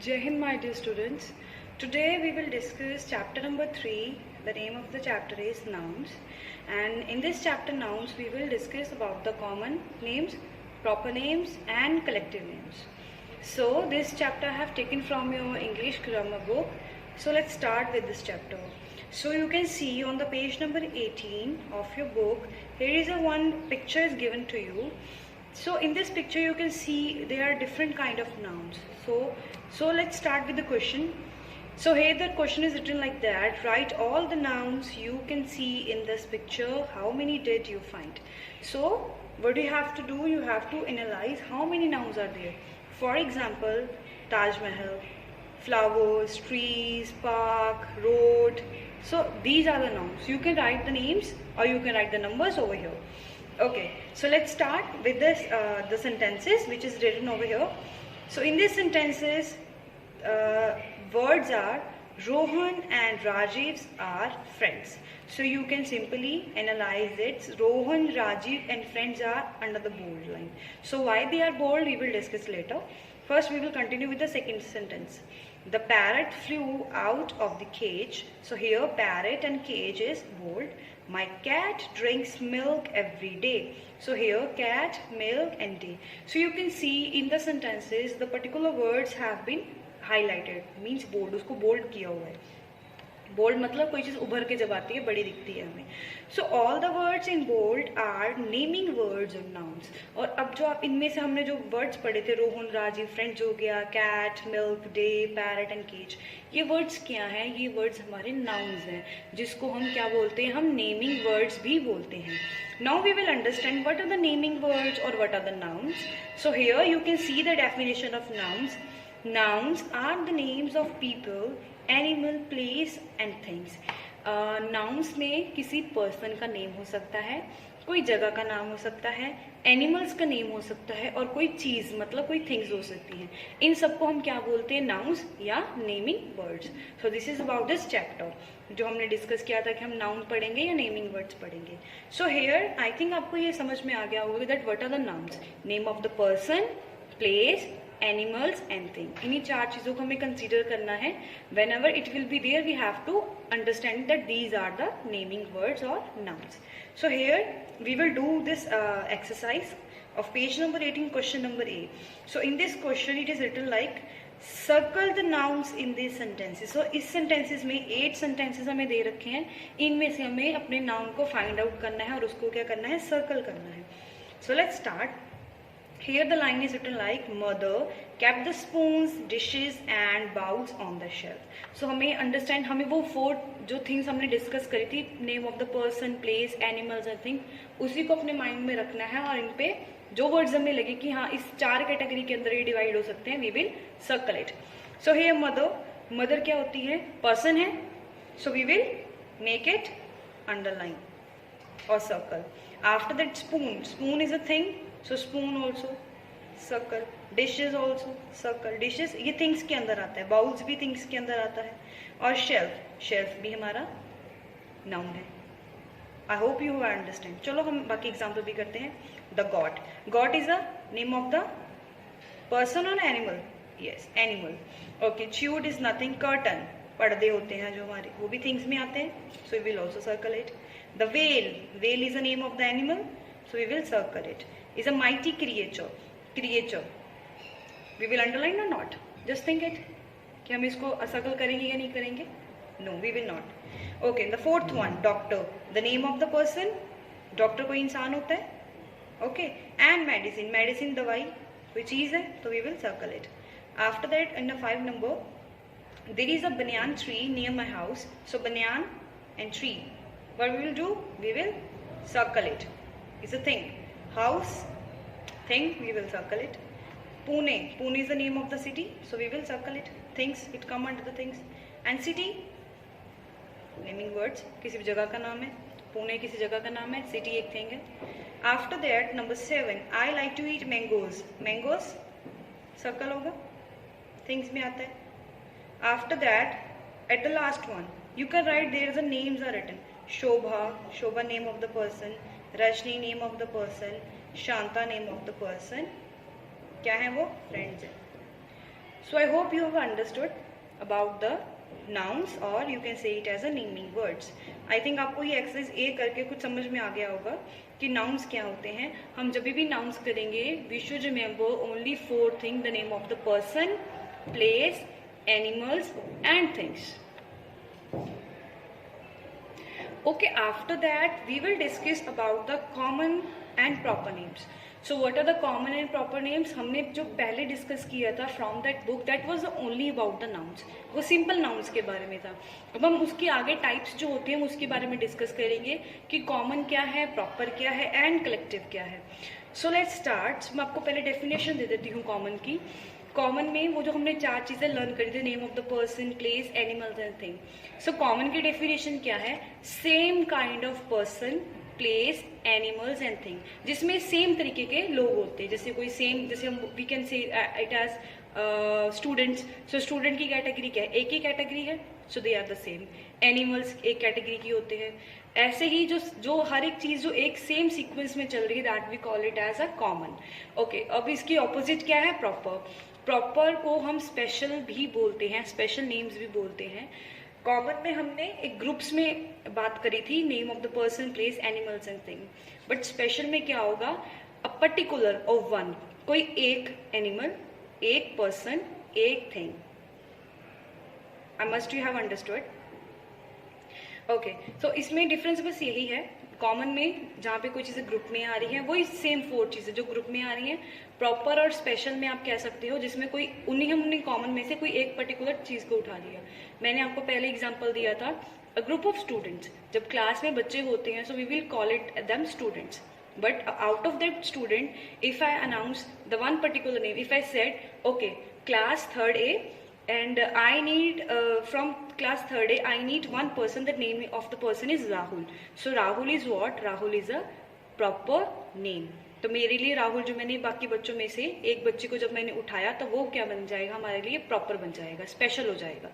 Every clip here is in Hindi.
Jai Hind, my dear students. Today we will discuss chapter number 3. The name of the chapter is Nouns. And in this chapter Nouns, we will discuss about the common names, proper names and collective names. So this chapter I have taken from your English grammar book. So let's start with this chapter. So you can see on the page number 18 of your book, here is a one picture is given to you. So in this picture you can see there are different kind of nouns. So let's start with the question. So here the question is written like that: write all the nouns you can see in this picture. How many did you find? So what do you have to do? You have to analyze how many nouns are there. For example, Taj Mahal, flowers, trees, park, road. So these are the nouns. You can write the names or you can write the numbers over here. Okay, so let's start with this the sentences which is written over here. So in these sentences, words are Rohan and Rajiv are friends. So you can simply analyze it. Rohan, Rajiv and friends are under the bold line. So why they are bold, we will discuss later. First we will continue with the second sentence. The parrot flew out of the cage. So here parrot and cage is bold. My cat drinks milk every day. So here cat, milk and day. So you can see in the sentences the particular words have been highlighted, means bold, उसको bold किया हुआ है. बोल्ड मतलब कोई चीज़ उभर के जब आती है बड़ी दिखती है हमें. So all the words in bold are naming words of nouns. और अब जो आप इनमें से हमने जो वर्ड्स पढ़े थे, रोहन, राजीव, फ्रेंड्स हो गया, cat, milk, day, parrot and cage, ये वर्ड्स क्या हैं? ये वर्ड्स हमारे नाउन्स हैं जिसको हम क्या बोलते हैं? हम नेमिंग वर्ड्स भी बोलते हैं. Now we will understand what are the naming words और what are the nouns. So here you can see the definition of nouns. Nouns are the names of people, animal, place and things. Nouns में किसी पर्सन का नेम हो सकता है, कोई जगह का नाम हो सकता है, एनिमल्स का नेम हो सकता है और कोई चीज़ मतलब कोई थिंग्स हो सकती हैं. इन सबको हम क्या बोलते हैं? नाउन्स या naming words. So this is about this chapter जो हमने डिस्कस किया था कि हम नाउन पढ़ेंगे या नेमिंग वर्ड्स पढ़ेंगे. सो हेयर आई थिंक आपको ये समझ में आ गया होगा that what are the nouns. Name of the person, place, animals and thing. इन्हीं चार चीज़ों को हमें कंसीडर करना है. Whenever it will be there we have to understand that these are the naming words और nouns. So here we will do this exercise of page number 18, question number A. So in this question it is written like circle the nouns in these sentences. So इस sentences में 8 sentences हमें दे रखे हैं. इनमें से हमें अपने noun को find out करना है और उसको क्या करना है? Circle करना है. So let's start. Here the line is written like mother kept the spoons, dishes and bowls on the shelf. So हमें understand, हमें वो 4 जो things हमने discuss करी थी, name of the person, place, animals and thing, उसी को अपने mind में रखना है और इन पे जो words हमें लगे कि हाँ इस 4 category के अंदर ये divide हो सकते हैं, we will circle it. So here mother क्या होती है? Person है. So we will make it underline or circle. After that spoon is a thing. So spoon also circle. Dishes also circle. Dishes ये things के अंदर आता है. Bowls भी things के अंदर आता है. और shelf भी हमारा noun है. I hope you understand. चलो हम बाकी example भी करते हैं. The goat is a name of the person or animal? Yes, animal. Okay, chewed is nothing. Curtain पर्दे होते हैं जो हमारे, वो भी things में आते हैं. So we will also circle it. The whale is the name of the animal. So we will circle it. Is a mighty creature. We will underline or not? Just think it. कि हम इसको circle करेंगे या नहीं करेंगे? No, we will not. Okay, the fourth one, doctor. The name of the person. Doctor कोई इंसान होता है. Okay, and medicine दवाई कोई चीज़ है, तो we will circle it. After that, in the 5 number, there is a banyan tree near my house. So banyan and tree. What we will do? We will circle it. It's a thing. House, thing, we will circle it. Pune is the name of the city, so we will circle it. Things, it come under the things. And city, naming words, किसी भी जगह का नाम है. Pune किसी जगह का नाम है, city एक thing है. After that, number 7, I like to eat mangoes. Mangoes, circle होगा, things में आता है. After that, at the last one, you can write there the names are written. Shobha name of the person. Rajni name of the person. Shanta name of the person. क्या है वो? फ्रेंड्स है. So I hope you have understood about the nouns or you can say it as a naming words. I think आपको ये एक्सरसाइज ए करके कुछ समझ में आ गया होगा कि नाउन्स क्या होते हैं. हम जब भी नाउन्स करेंगे we should remember only 4 thing, the name of the person, place, animals and things. Okay, after that we will discuss about the common and proper names. So what are the common and proper names? हमने जो पहले डिस्कस किया था from that book, that was only about the nouns. वो simple nouns के बारे में था. अब हम उसके आगे types जो होते हैं उसके बारे में डिस्कस करेंगे कि common क्या है, proper क्या है and collective क्या है. So let's start. मैं आपको पहले definition दे देती हूँ common की. कॉमन में वो जो हमने 4 चीजें लर्न करी थी, name of the person, place, animals and thing. So common की डेफिनेशन क्या है? Same kind of person, place, animals and thing, जिसमें सेम तरीके के लोग होते हैं. जैसे कोई सेम, जैसे हम we can say it as students. So student की कैटेगरी क्या है? एक ही कैटेगरी है, so they are the same. Animals एक कैटेगरी की होते हैं. ऐसे ही जो हर एक चीज जो एक सेम सीक्वेंस में चल रही है, that we call it as a common. Okay, अब इसकी ऑपोजिट क्या है? प्रॉपर. प्रॉपर को हम स्पेशल भी बोलते हैं, स्पेशल नेम्स भी बोलते हैं. कॉमन में हमने एक ग्रुप्स में बात करी थी, name of the person, place, animals and thing. But special में क्या होगा? अ पर्टिकुलर ऑफ वन, कोई एक एनिमल, एक पर्सन, एक thing. I must you have understood. Okay, so इसमें डिफरेंस बस यही है. कॉमन में जहाँ पे कोई चीज़ें ग्रुप में आ रही हैं वही सेम 4 चीज़ें जो ग्रुप में आ रही हैं. प्रॉपर और स्पेशल में आप कह सकते हो जिसमें कोई हमने कॉमन में से कोई एक पर्टिकुलर चीज़ को उठा लिया. मैंने आपको पहले एग्जांपल दिया था, अ ग्रुप ऑफ स्टूडेंट्स. जब क्लास में बच्चे होते हैं so we will call it them students. But out of that student, if I announce the one particular name, if I said okay class 3rd A and I need from class 3rd A I need one person, the name of the person is Rahul. So Rahul is what? Rahul is a proper name. तो मेरे लिए राहुल जो मैंने बाकी बच्चों में से एक बच्चे को जब मैंने उठाया तो वो क्या बन जाएगा? हमारे लिए प्रॉपर बन जाएगा, स्पेशल हो जाएगा.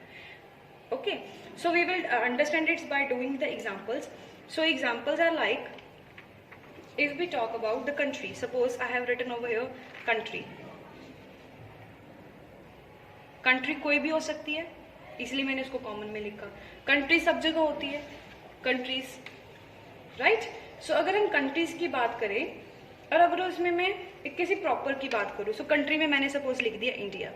Okay, so we will understand it's by doing the examples. So examples are like, if we talk about the country, suppose I have written over here country. Country कोई भी हो सकती है, इसलिए मैंने इसको कॉमन में लिखा. कंट्री सब जगह होती है, कंट्रीज, राइट. सो अगर हम कंट्रीज की बात करें और अगर उसमें मैं किसी प्रॉपर की बात करूँ, सो कंट्री में मैंने सपोज लिख दिया इंडिया.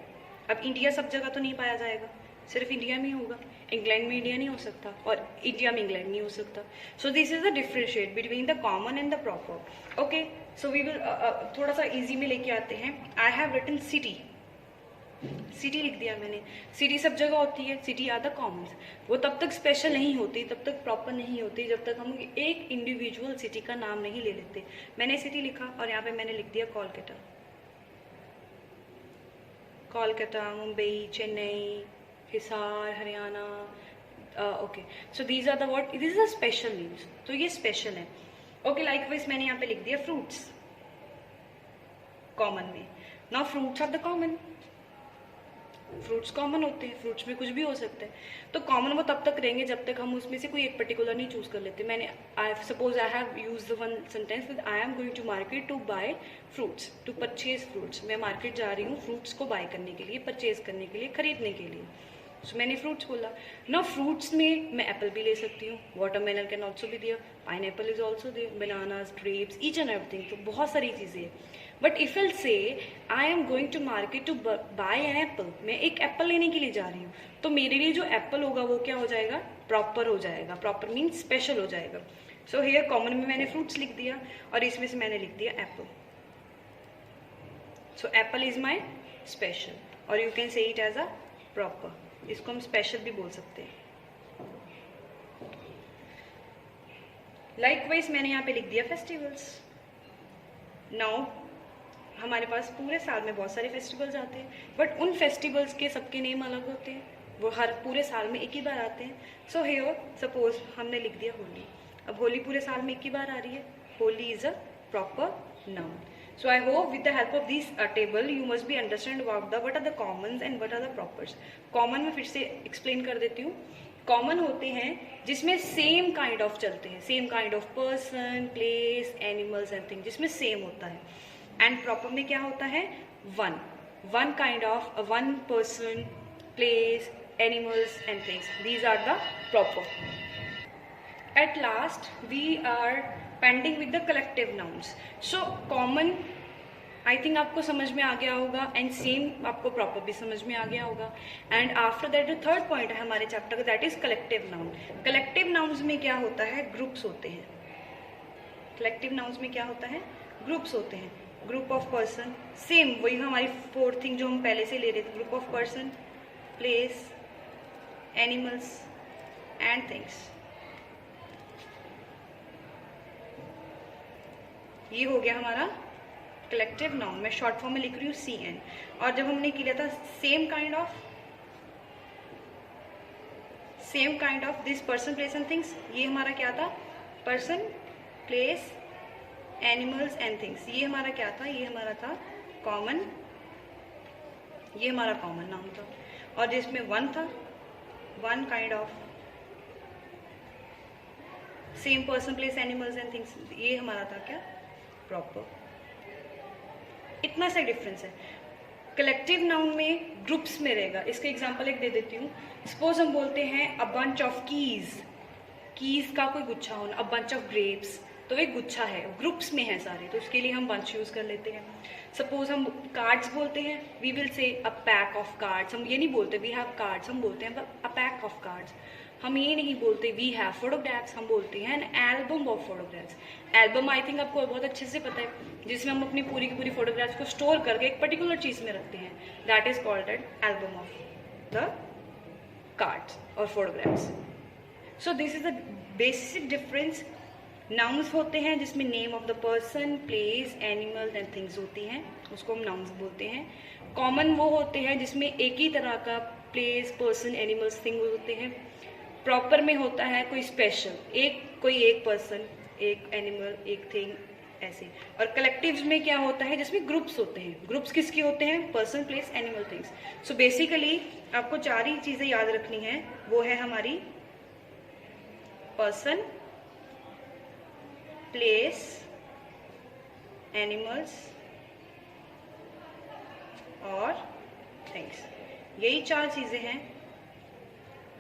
अब इंडिया सब जगह तो नहीं पाया जाएगा, सिर्फ इंडिया में ही होगा. इंग्लैंड में इंडिया नहीं हो सकता और इंडिया में इंग्लैंड नहीं हो सकता. So this is the differentiate between the common and the proper. Okay, so we will थोड़ा सा इजी में लेके आते हैं. I have written city. City लिख दिया मैंने. सिटी सब जगह होती है, सिटी आर द कॉमन. वो तब तक स्पेशल नहीं होती, तब तक प्रॉपर नहीं होती जब तक हम एक इंडिविजुअल सिटी का नाम नहीं ले लेते. मैंने सिटी लिखा और यहाँ पे मैंने लिख दिया Kolkata. Kolkata, Mumbai, Chennai, Hisar, Haryana. Okay, so these are the what, this is a special names. तो ये स्पेशल है. ओके, लाइकवाइज मैंने यहाँ पे लिख दिया फ्रूट्स कॉमन में. Now fruits are the common. Fruits common होते हैं, फ्रूट्स में कुछ भी हो सकता है. तो कॉमन वो तब तक रहेंगे जब तक हम उसमें से कोई एक पर्टिकुलर नहीं चूज कर लेते. मैंने suppose I have use the one sentence with I am going to market to buy fruits, to purchase fruits. मैं मार्केट जा रही हूँ फ्रूट्स को बाय करने के लिए, परचेज करने के लिए, खरीदने के लिए. सो मैंने फ्रूट्स बोला ना. फ्रूट्स में मैं एप्पल भी ले सकती हूँ, वाटरमेलन कैन ऑल्सो भी दिया, pineapple is also there, bananas, grapes, each and everything. तो बहुत सारी चीज़ें. But if will say I am going to market to buy an apple, मैं एक एप्पल लेने के लिए जा रही हूँ, तो मेरे लिए जो एप्पल होगा वो क्या हो जाएगा? प्रॉपर हो जाएगा. प्रॉपर मीन्स स्पेशल हो जाएगा. सो हियर कॉमन में मैंने फ्रूट्स लिख दिया और इसमें से मैंने लिख दिया apple. So apple is my special और you can say it as a proper. इसको हम स्पेशल भी बोल सकते हैं. लाइकवाइज मैंने यहाँ पे लिख दिया फेस्टिवल्स. नाउ हमारे पास पूरे साल में बहुत सारे फेस्टिवल्स आते हैं, बट उन फेस्टिवल्स के सबके नेम अलग होते हैं. वो हर पूरे साल में एक ही बार आते हैं. सो हियर सपोज हमने लिख दिया होली. अब होली पूरे साल में एक ही बार आ रही है. Holi is a proper noun. So I hope with the help of this table you must be understand about the what are the commons and what are the propers. Common में फिर से explain कर देती हूँ. Common होते हैं जिसमें same kind of चलते हैं, same kind of person, place, animals and things, जिसमें same होता है. And proper में क्या होता है? One. one kind of one person, place, animals and things. These are the proper. At last we are pending with the collective nouns. So common I think आपको समझ में आ गया होगा एंड सेम आपको प्रॉपर भी समझ में आ गया होगा. एंड आफ्टर दैट जो थर्ड पॉइंट है हमारे चैप्टर का, that is collective noun. Collective nouns में क्या होता है? ग्रुप्स होते हैं. कलेक्टिव नाउन्स में क्या होता है? ग्रुप्स होते हैं. ग्रुप ऑफ पर्सन, सेम वही हमारी फोर्थ थिंग जो हम पहले से ले रहे थे. Group of person, place, animals and things. ये हो गया हमारा कलेक्टिव नाउन. मैं शॉर्ट फॉर्म में लिख रही हूँ CN. और जब हमने किया था same kind of this person, place and things, ये हमारा क्या था? Person, place, animals and things. ये हमारा क्या था? ये हमारा था कॉमन. ये हमारा कॉमन नाउन था. और जिसमें वन था, one kind of same person, place, animals and things, ये हमारा था क्या? प्रॉपर. इतना सा डिफरेंस है. कलेक्टिव नाउन में ग्रुप्स में रहेगा. इसका एग्जांपल एक दे देती हूँ. सपोज हम बोलते हैं अ बंच ऑफ कीज का कोई गुच्छा होना. अ बंच ऑफ ग्रेप्स, तो एक गुच्छा है, ग्रुप्स में है सारे, तो उसके लिए हम बंच यूज कर लेते हैं. सपोज हम कार्ड्स बोलते हैं, we will say a pack of cards. हम ये नहीं बोलते वी हैव कार्ड्स, हम बोलते हैं अ पैक ऑफ कार्ड्स. हम ये नहीं बोलते वी हैव फोटोग्राफ्स, हम बोलते हैं N album of photographs. Album I think आपको बहुत अच्छे से पता है, जिसमें हम अपनी पूरी की पूरी फोटोग्राफ्स को स्टोर करके एक पर्टिकुलर चीज में रखते हैं. That is called an album of the cards और photographs. So this is the basic difference. Nouns होते हैं जिसमें name of the person, place, animal and things होती हैं, उसको हम नाउन्स बोलते हैं. कॉमन वो होते हैं जिसमें एक ही तरह का प्लेस, पर्सन, एनिमल्स, थिंग होते हैं. प्रॉपर में होता है कोई स्पेशल, कोई एक पर्सन, एक एनिमल, एक थिंग, ऐसे. और कलेक्टिव्स में क्या होता है? जिसमें ग्रुप्स होते हैं. ग्रुप्स किसके होते हैं? Person, place, animal, things. So basically आपको 4 ही चीजें याद रखनी है. वो है हमारी पर्सन, प्लेस, एनिमल्स और थिंग्स. यही 4 चीजें हैं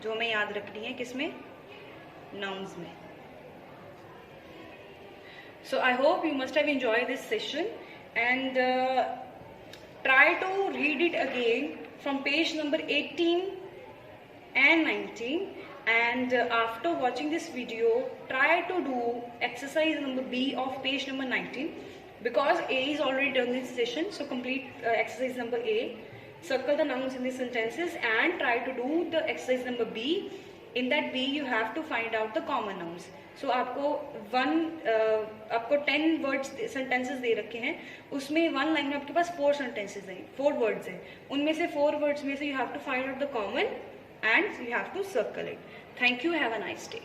जो हमें याद रखनी है. किसमें? नाउन्स में. So I hope you must have enjoyed this session and try to read it again from page number 18 and 19, and after watching this video try to do exercise number B of page number 19, because A is already done this session. So complete exercise number A, circle the nouns in the sentences and try to do the exercise number B. In that B you have to find out the common nouns. So आपको 10 वर्ड्स सेंटेंसेस दे रखे हैं, उसमें 1 लाइन में आपके पास 4 सेंटेंसेस हैं, 4 वर्ड्स हैं. उनमें से 4 वर्ड्स में से you have to find out the common and you have to circle it. Thank you. Have a nice day.